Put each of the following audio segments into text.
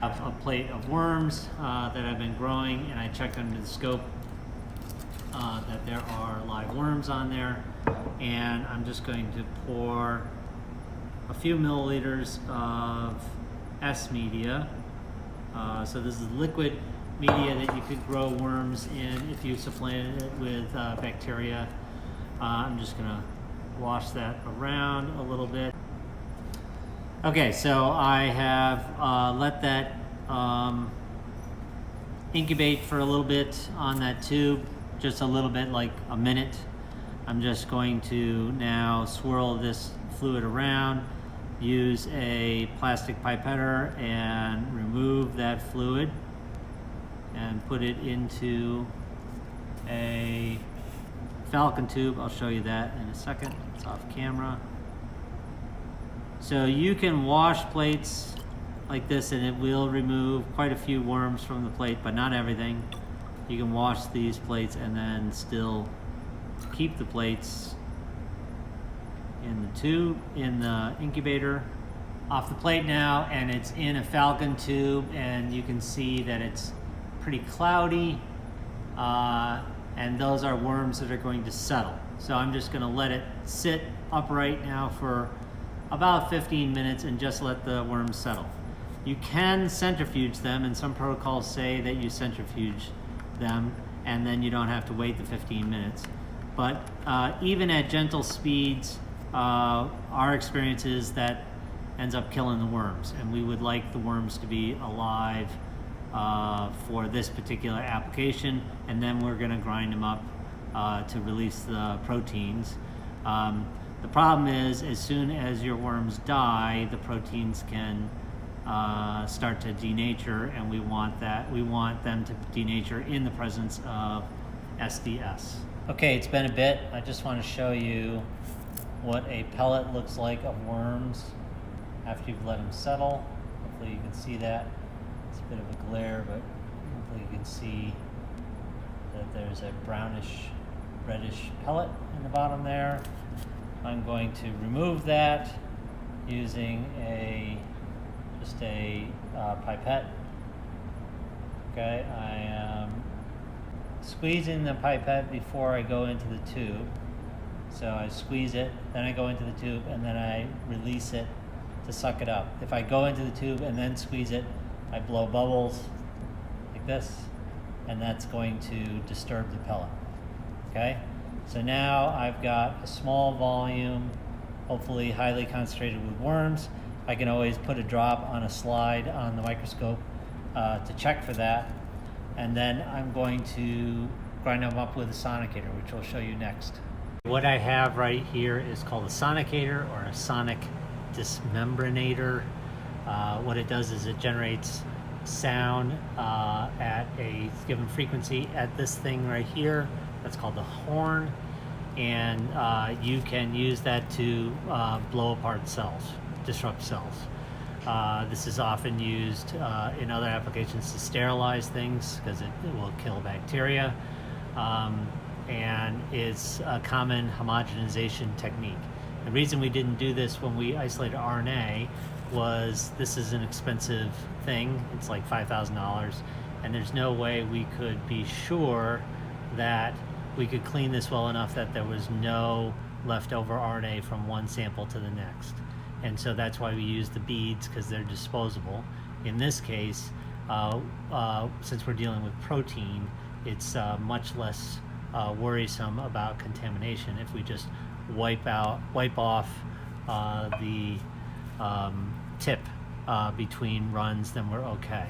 A plate of worms that I've been growing, and I checked under the scope that there are live worms on there, and I'm just going to pour a few milliliters of S media. So this is liquid media that you could grow worms in if you supplanted it with bacteria. I'm just gonna wash that around a little bit. Okay, so I have let that incubate for a little bit on that tube, just a little bit, like a minute. I'm just going to now swirl this fluid around, use a plastic pipetter and remove that fluid and put it into a Falcon tube. I'll show you that in a second. It's off camera. So you can wash plates like this and it will remove quite a few worms from the plate, but not everything. You can wash these plates and then still keep the plates in the tube, in the incubator. Off the plate now, and it's in a Falcon tube, and you can see that it's pretty cloudy, and those are worms that are going to settle. So I'm just gonna let it sit upright now for about 15 minutes and just let the worms settle. You can centrifuge them, and some protocols say that you centrifuge them and then you don't have to wait the 15 minutes. But even at gentle speeds, our experience is that ends up killing the worms, and we would like the worms to be alive for this particular application, and then we're going to grind them up to release the proteins. The problem is, as soon as your worms die, the proteins can start to denature, and we want them to denature in the presence of SDS. Okay, it's been a bit. I just want to show you what a pellet looks like of worms after you've let them settle. Hopefully you can see that. It's a bit of a glare, but hopefully you can see that there's a brownish, reddish pellet in the bottom there. I'm going to remove that using just a pipette. Okay, I am squeezing the pipette before I go into the tube. So I squeeze it, then I go into the tube, and then I release it to suck it up. If I go into the tube and then squeeze it, I blow bubbles like this, and that's going to disturb the pellet. Okay? So now I've got a small volume, hopefully highly concentrated with worms. I can always put a drop on a slide on the microscope to check for that. And then I'm going to grind them up with a sonicator, which I'll show you next. What I have right here is called a sonicator, or a sonic dismembranator. What it does is it generates sound at a given frequency at this thing right here. That's called the horn, and you can use that to blow apart cells, disrupt cells. This is often used in other applications to sterilize things because it will kill bacteria, and it's a common homogenization technique. The reason we didn't do this when we isolated RNA was this is an expensive thing. It's like $5,000, and there's no way we could be sure that we could clean this well enough that there was no leftover RNA from one sample to the next. And so that's why we use the beads, because they're disposable. In this case, since we're dealing with protein, it's much less worrisome about contamination. If we just wipe off the tip between runs, then we're okay.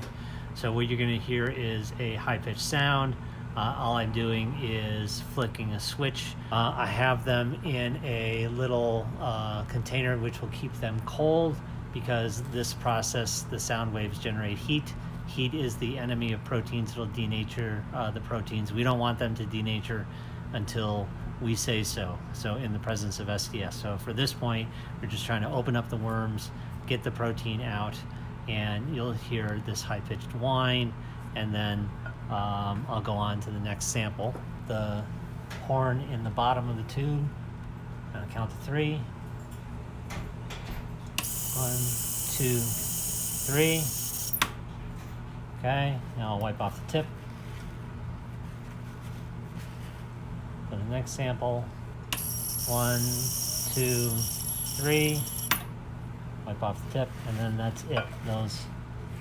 So what you're going to hear is a high-pitched sound. All I'm doing is flicking a switch. I have them in a little container which will keep them cold, because this process, the sound waves generate heat. Heat is the enemy of proteins. It'll denature the proteins. We don't want them to denature until we say so, in the presence of SDS. So for this point, we're just trying to open up the worms, get the protein out, and you'll hear this high-pitched whine, and then I'll go on to the next sample. The horn in the bottom of the tube. I'll count to 3. 1, 2, 3. Okay, now I'll wipe off the tip. For the next sample, 1, 2, 3. Wipe off the tip, and then that's it. Those